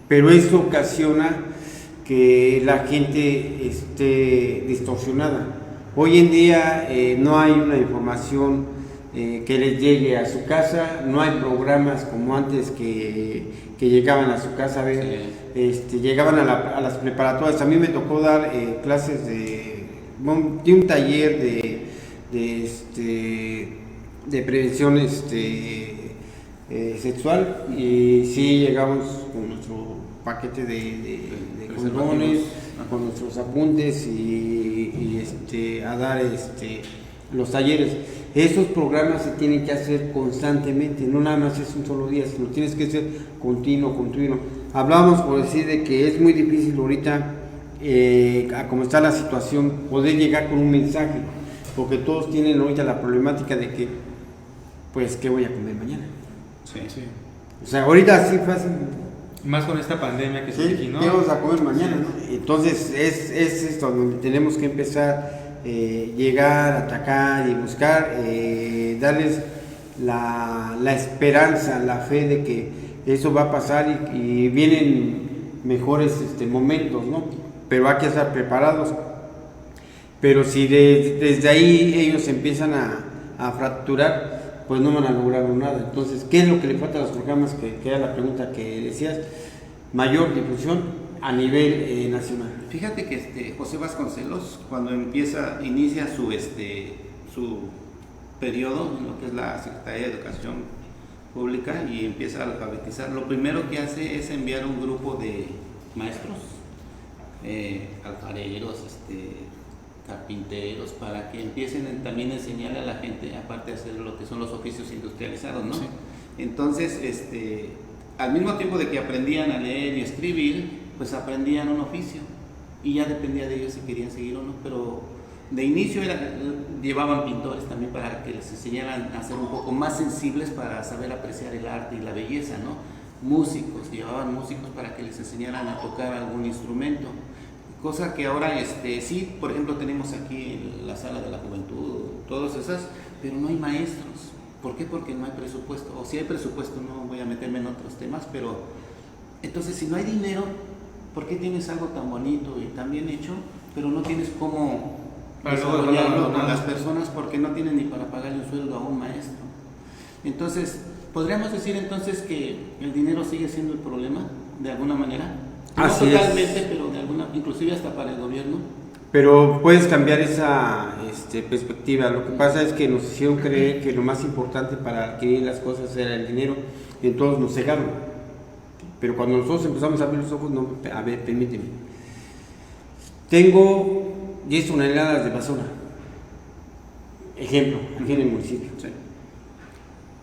Pero eso ocasiona que la gente esté distorsionada. Hoy en día no hay una información que les llegue a su casa, no hay programas como antes que llegaban a su casa a ver, llegaban a las preparatorias. A mí me tocó dar clases de un taller de prevención sexual, y sí llegamos con nuestro paquete de condones, con nuestros apuntes y a dar los talleres. Estos programas se tienen que hacer constantemente, no nada más es un solo día, sino tienes que ser continuo. Hablamos por decir de que es muy difícil ahorita, a como está la situación, poder llegar con un mensaje, porque todos tienen ahorita la problemática de que, pues, ¿qué voy a comer mañana? Sí. O sea, ahorita sí fácil. Más con esta pandemia que se Sí, originó. ¿qué vamos a comer mañana? ¿No? Entonces es esto donde tenemos que empezar, llegar, atacar y buscar, darles la esperanza, la fe de que eso va a pasar y vienen mejores momentos, ¿no? Pero hay que estar preparados. Pero si desde ahí ellos empiezan a fracturar, pues no van a lograr nada. Entonces, ¿qué es lo que le falta a los programas? Que era la pregunta que decías. Mayor difusión a nivel nacional. Fíjate que José Vasconcelos, cuando inicia su periodo en lo que es la Secretaría de Educación Pública y empieza a alfabetizar, lo primero que hace es enviar un grupo de maestros, alfareros, carpinteros, para que empiecen también a enseñarle a la gente, aparte de hacer lo que son los oficios industrializados, ¿no? Sí. Entonces, al mismo tiempo de que aprendían a leer y escribir, pues aprendían un oficio y ya dependía de ellos si querían seguir o no, pero de inicio llevaban pintores también para que les enseñaran a ser un poco más sensibles para saber apreciar el arte y la belleza, ¿no? Músicos, llevaban músicos para que les enseñaran a tocar algún instrumento, cosa que ahora sí, por ejemplo, tenemos aquí en la Sala de la Juventud, todas esas, pero no hay maestros. ¿Por qué? Porque no hay presupuesto, o si hay presupuesto, no voy a meterme en otros temas, pero entonces si no hay dinero, ¿por qué tienes algo tan bonito y tan bien hecho, pero no tienes cómo desarrollarlo con las personas porque no tienen ni para pagarle un sueldo a un maestro? Entonces, ¿podríamos decir entonces que el dinero sigue siendo el problema, de alguna manera? No Así totalmente, es. pero de alguna, inclusive hasta para el gobierno. Pero puedes cambiar esa perspectiva. Lo que pasa es que nos hicieron creer que lo más importante para adquirir las cosas era el dinero, y entonces nos cegaron. Pero cuando nosotros empezamos a abrir los ojos, no, a ver, permíteme. Tengo 10 toneladas de basura. Ejemplo, aquí en el municipio. Sí.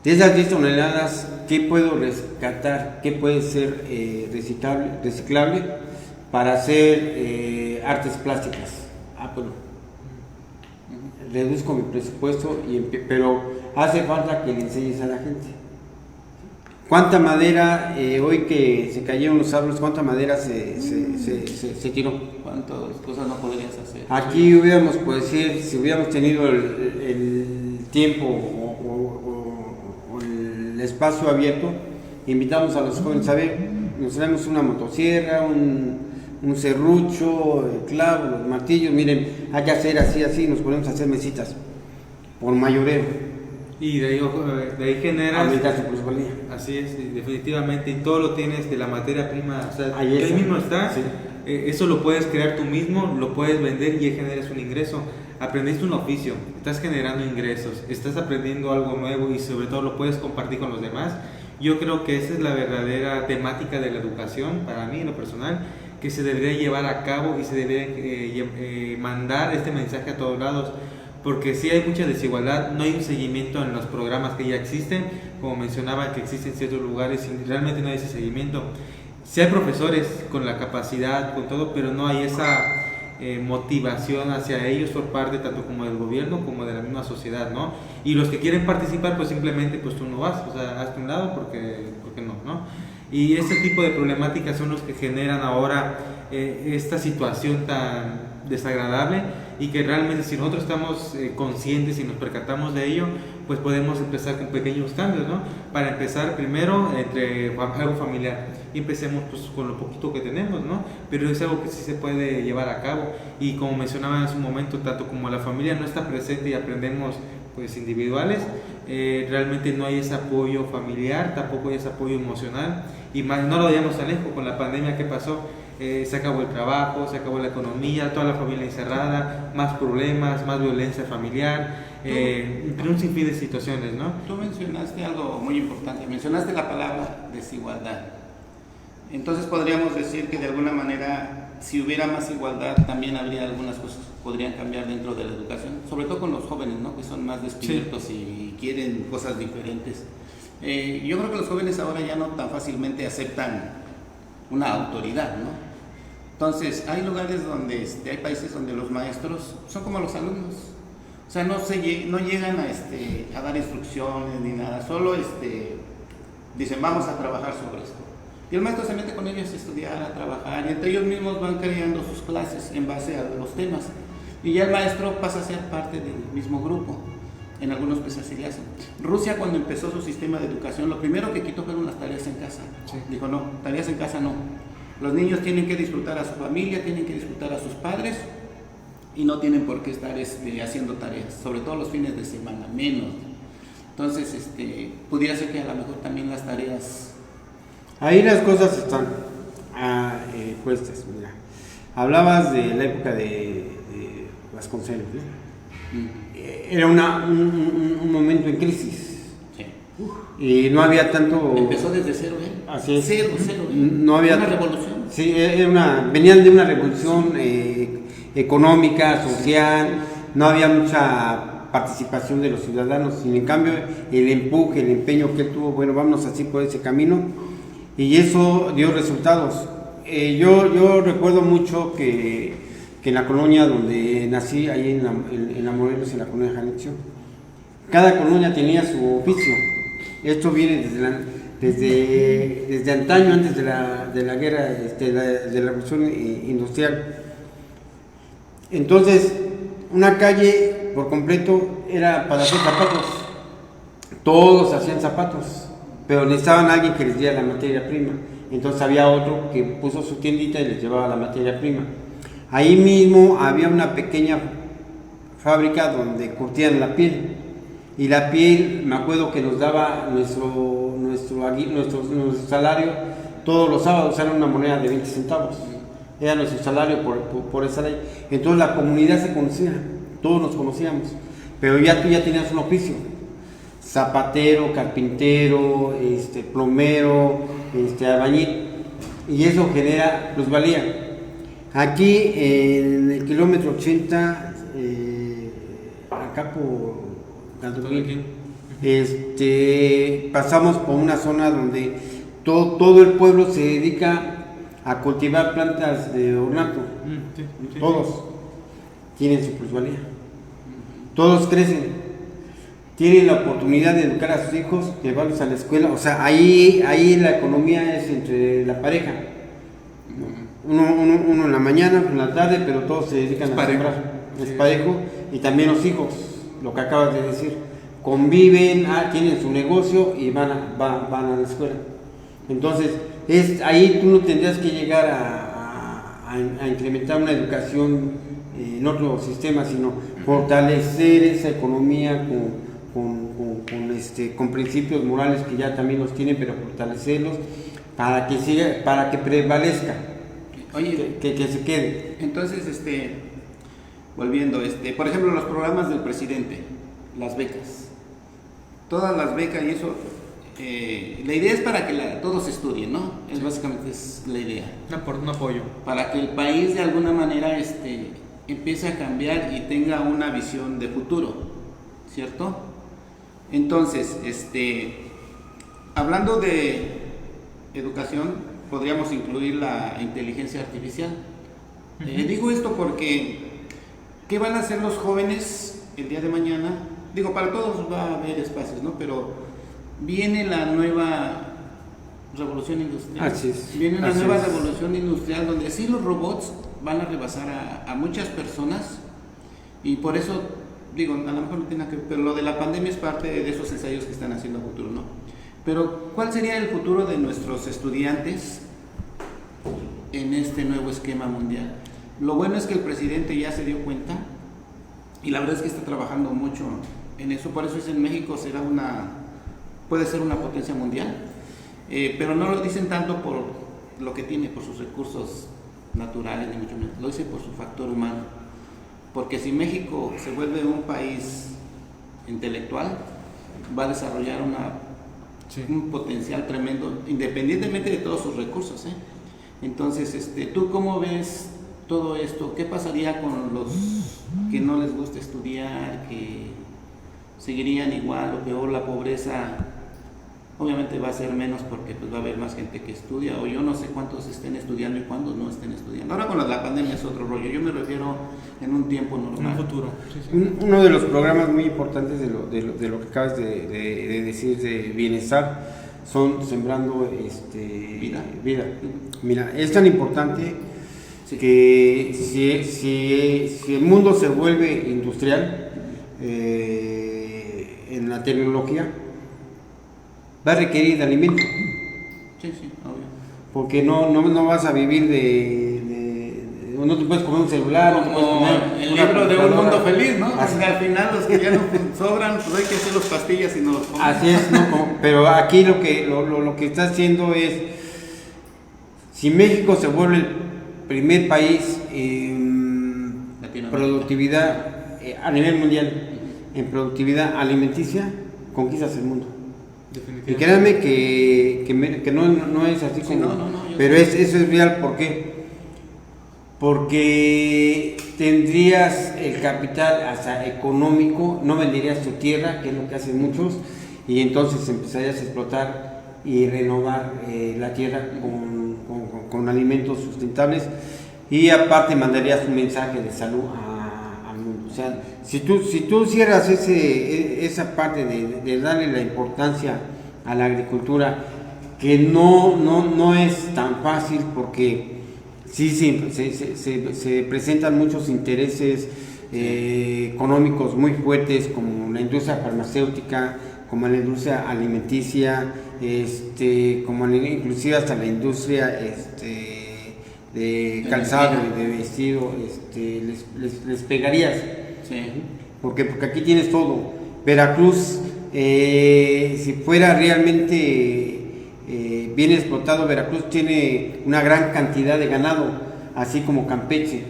De esas 10 toneladas, ¿qué puedo rescatar? ¿Qué puede ser reciclable para hacer artes plásticas? Bueno, reduzco mi presupuesto, pero hace falta que le enseñes a la gente. ¿Cuánta madera, hoy que se cayeron los árboles, cuánta madera se tiró? ¿Cuántas cosas no podrías hacer? Aquí hubiéramos, pues decir, si hubiéramos tenido el tiempo o el espacio abierto, invitamos a los jóvenes a ver, nos traemos una motosierra, un serrucho, el clavo, los martillos, miren, hay que hacer así, nos ponemos a hacer mesitas por mayoreo. Y de ahí generas... Aumentar su plusvalía. Así es, definitivamente, y todo lo tienes de la materia prima, o sea, Ahí ahí mismo está, sí. Eso lo puedes crear tú mismo, lo puedes vender y ahí generas un ingreso. Aprendiste un oficio, estás generando ingresos, estás aprendiendo algo nuevo y sobre todo lo puedes compartir con los demás. Yo creo que esa es la verdadera temática de la educación, para mí en lo personal, que se debería llevar a cabo y se debería mandar este mensaje a todos lados. Porque sí hay mucha desigualdad, no hay un seguimiento en los programas que ya existen, como mencionaba que existen ciertos lugares y realmente no hay ese seguimiento. Sí hay profesores con la capacidad, con todo, pero no hay esa motivación hacia ellos por parte tanto como del gobierno como de la misma sociedad, ¿no? Y los que quieren participar, pues simplemente pues tú no vas, o sea, hazte un lado porque no. Y ese tipo de problemáticas son los que generan ahora esta situación tan desagradable, y que realmente si nosotros estamos conscientes y nos percatamos de ello, pues podemos empezar con pequeños cambios, ¿no? Para empezar primero entre algo familiar y empecemos pues con lo poquito que tenemos, ¿no? Pero es algo que sí se puede llevar a cabo, y como mencionaba en su momento, tanto como la familia no está presente y aprendemos pues individuales, realmente no hay ese apoyo familiar, tampoco hay ese apoyo emocional, y más, no lo veíamos tan lejos con la pandemia que pasó. Se acabó el trabajo, se acabó la economía, toda la familia encerrada, más problemas, más violencia familiar, entre un sinfín de situaciones, ¿no? Tú mencionaste algo muy importante, mencionaste la palabra desigualdad. Entonces podríamos decir que de alguna manera, si hubiera más igualdad, también habría algunas cosas que podrían cambiar dentro de la educación, sobre todo con los jóvenes, ¿no? Que son más despiertos, sí, y quieren cosas diferentes. Yo creo que los jóvenes ahora ya no tan fácilmente aceptan una autoridad, ¿no? Entonces, hay lugares donde, hay países donde los maestros son como los alumnos, o sea, no llegan a dar instrucciones ni nada, solo dicen vamos a trabajar sobre esto. Y el maestro se mete con ellos a estudiar, a trabajar, y entre ellos mismos van creando sus clases en base a los temas. Y ya el maestro pasa a ser parte del mismo grupo. En algunos países así le hacen. Rusia, cuando empezó su sistema de educación, lo primero que quitó fueron las tareas en casa. Sí. Dijo, no, tareas en casa no. Los niños tienen que disfrutar a su familia, tienen que disfrutar a sus padres, y no tienen por qué estar haciendo tareas, sobre todo los fines de semana, menos. Entonces, pudiera ser que a lo mejor también las tareas... Ahí las cosas están puestas, mira. Hablabas de la época de Vasconcelos, ¿no? Era un momento en crisis. Sí. Y no había tanto... Empezó desde cero, ¿eh? Así es. Cero, no había una revolución. Sí, venían de una revolución económica, social, no había mucha participación de los ciudadanos, sin en cambio el empuje, el empeño que él tuvo, bueno, vámonos así por ese camino, y eso dio resultados. Yo recuerdo mucho que en la colonia donde nací, ahí en la Morelos, en la colonia Janitzio, cada colonia tenía su oficio. Esto viene desde antaño, antes de la guerra, de la revolución industrial. Entonces, una calle por completo era para hacer zapatos. Todos hacían zapatos, pero necesitaban a alguien que les diera la materia prima. Entonces había otro que puso su tiendita y les llevaba la materia prima. Ahí mismo había una pequeña fábrica donde curtían la piel. Y la piel, me acuerdo que nos daba nuestro salario todos los sábados, era una moneda de 20 centavos. Era nuestro salario por esa ley. Entonces la comunidad se conocía, todos nos conocíamos. Pero tú ya tenías un oficio: zapatero, carpintero, plomero, albañil. Y eso genera plusvalía. Aquí en el kilómetro 80, acá por Cantoquín, pasamos por una zona donde todo el pueblo se dedica a cultivar plantas de ornato. Todos tienen su plusvalía, todos crecen, tienen la oportunidad de educar a sus hijos, llevarlos a la escuela. O sea, ahí la economía es entre la pareja. Uno en la mañana, en la tarde, pero todos se dedican a sembrar. Es parejo. Y también los hijos, lo que acabas de decir, conviven, tienen su negocio y van a la escuela. Entonces, ahí tú no tendrías que llegar a incrementar una educación en otro sistema, sino fortalecer esa economía con principios morales que ya también los tienen, pero fortalecerlos para que prevalezca. Oye, que se quede. Entonces, volviendo, por ejemplo, los programas del presidente, las becas, todas las becas y eso, la idea es para que todos estudien, ¿no? Es básicamente es la idea. Un apoyo. Para que el país de alguna manera empiece a cambiar y tenga una visión de futuro, ¿cierto? Entonces, hablando de educación, podríamos incluir la inteligencia artificial. Digo esto porque, ¿qué van a hacer los jóvenes el día de mañana? Digo, para todos va a haber espacios, ¿no? Pero viene la nueva revolución industrial. Así es. Viene una nueva revolución industrial donde sí los robots van a rebasar a muchas personas, y por eso, digo, a lo mejor no tiene que ver, pero lo de la pandemia es parte de esos ensayos que están haciendo a futuro, ¿no? Pero, ¿cuál sería el futuro de nuestros estudiantes en este nuevo esquema mundial? Lo bueno es que el presidente ya se dio cuenta, y la verdad es que está trabajando mucho en eso. Por eso es en México puede ser una potencia mundial, pero no lo dicen tanto por lo que tiene, por sus recursos naturales, ni mucho menos. Lo dicen por su factor humano, porque si México se vuelve un país intelectual, va a desarrollar un potencial tremendo, independientemente de todos sus recursos, ¿eh? Entonces, ¿tú cómo ves todo esto? ¿Qué pasaría con los que no les gusta estudiar, que seguirían igual o peor? La pobreza obviamente va a ser menos porque pues va a haber más gente que estudia, o yo no sé cuántos estén estudiando y cuántos no estén estudiando. Ahora con la pandemia es otro rollo, yo me refiero en un tiempo normal. En un futuro. Sí. Uno de los programas muy importantes de lo que acabas de decir de bienestar son Sembrando vida. Mira, es tan importante que si el mundo se vuelve industrial en la tecnología, va a requerir de alimento. Sí, obvio. Porque no vas a vivir no te puedes comer un celular, no te puedes comer el libro de Un Mundo Feliz, ¿no? Así. Al final los que ya no sobran, pues hay que hacer las pastillas y no los comemos. Así es, ¿no? Pero aquí lo que está haciendo es, si México se vuelve el primer país en productividad a nivel mundial, en productividad alimenticia, conquistas el mundo. Y créanme que no es así como... pero eso es real. ¿Por qué? Porque tendrías el capital hasta económico, no venderías tu tierra, que es lo que hacen muchos, y entonces empezarías a explotar y renovar la tierra con alimentos sustentables, y aparte mandarías un mensaje de salud al mundo. O sea, si tú cierras esa parte de darle la importancia a la agricultura, que no es tan fácil, porque sí se presentan muchos intereses económicos muy fuertes, como la industria farmacéutica, como la industria alimenticia, como inclusive hasta la industria de calzado y de vestido, les pegarías. Sí. Porque aquí tienes todo. Veracruz, si fuera realmente bien explotado, Veracruz tiene una gran cantidad de ganado, así como Campeche,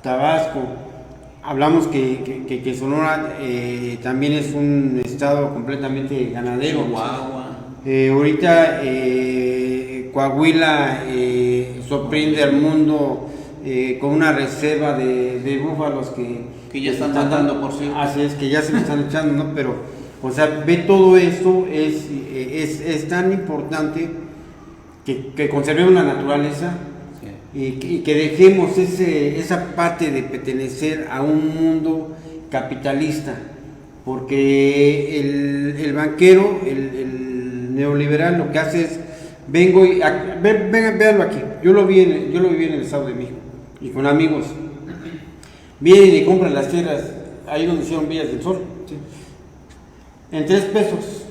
Tabasco. Hablamos que Sonora también es un estado completamente ganadero. Chihuahua. Ahorita Coahuila sorprende al mundo con una reserva de búfalos Que ya están matando, por cierto. Así es, que ya se me están echando, ¿no? Pero, o sea, ve todo esto, es tan importante que conservemos la naturaleza y que dejemos esa parte de pertenecer a un mundo capitalista, porque el banquero, el neoliberal, lo que hace es, vengo y, véanlo aquí, yo lo viví en el Estado de México, y con amigos, vienen y compran las tierras, ahí donde hicieron Villas del Sol, en 3 pesos,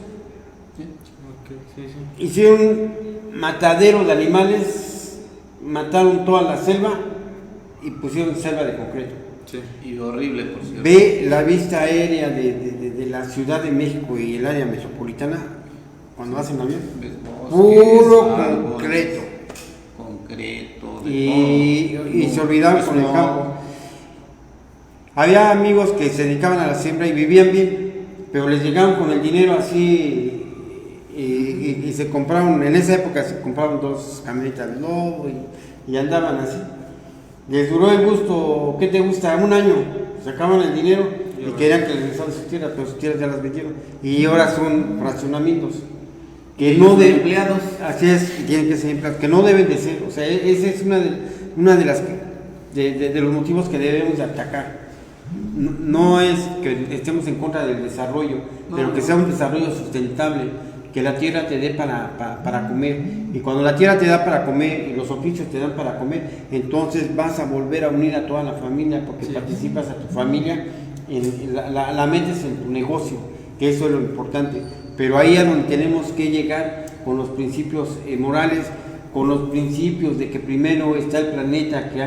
hicieron matadero de animales, mataron toda la selva, y pusieron selva de concreto. Sí. Y horrible, por cierto. Ve la vista aérea de la Ciudad de México y el área metropolitana cuando hacen avión. Ves bosques, Puro árboles, concreto. Concreto, de Y todo. se olvidaban Pues con el no. campo. Había amigos que se dedicaban a la siembra y vivían bien, pero les llegaban con el dinero así y se compraron, en esa época se compraron 2 camionetas Lobo y andaban así. Les duró el gusto, ¿qué te gusta? 1 año, sacaban el dinero y querían que les regresaran sus tierras, pero sus tierras ya las vendieron. Y ahora son fraccionamientos que Y no los de empleados. así es, que tienen que ser empleados, que no deben de ser. O sea, esa es una de las de los motivos que debemos de atacar. No es que estemos en contra del desarrollo, pero que sea un desarrollo sustentable, que la tierra te dé para comer, y cuando la tierra te da para comer y los oficios te dan para comer, entonces vas a volver a unir a toda la familia, porque participas a tu familia, la metes en tu negocio, que eso es lo importante, pero ahí es donde tenemos que llegar con los principios morales, con los principios de que primero está el planeta, que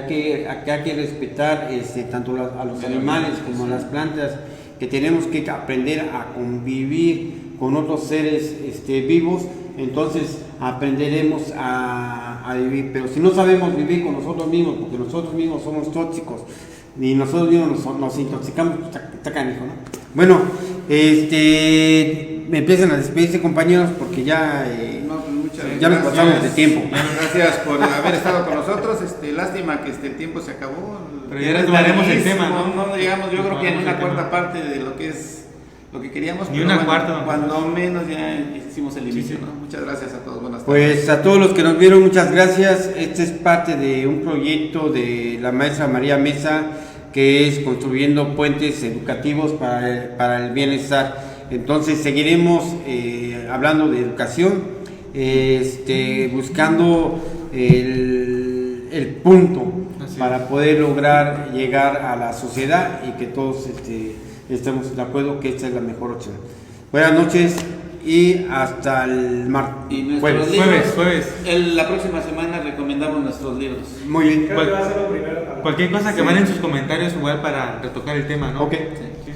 hay que respetar tanto a los animales como a las plantas, que tenemos que aprender a convivir con otros seres vivos, entonces aprenderemos a vivir. Pero si no sabemos vivir con nosotros mismos, porque nosotros mismos somos tóxicos, y nosotros mismos nos intoxicamos, está canijo, ¿no? Bueno, me empiezan a despedirse, compañeros, porque ya Muchas ya nos pasamos de tiempo. Gracias por haber estado con nosotros. Lástima que el tiempo se acabó. Pero ya retomaremos el tema, ¿no? No llegamos, yo creo que en una el tema. cuarta parte de lo que es lo que queríamos. Ni pero una bueno, cuarta, don cuando Carlos. menos ya hicimos el inicio, sí. ¿no? Muchas gracias a todos. Buenas tardes. Pues a todos los que nos vieron, muchas gracias. Este es parte de un proyecto de la maestra María Mesa, que es construyendo puentes educativos para el bienestar. Entonces seguiremos hablando de educación, buscando el punto para poder lograr llegar a la sociedad y que todos estemos de acuerdo que esta es la mejor opción. Buenas noches y hasta el martes. Y nuestros Jueves. libros, la próxima semana recomendamos nuestros libros. Muy bien. Creo que va a ser lo primero. Cualquier cosa que manden sus comentarios igual para retocar el tema, ¿no? Ok. Sí.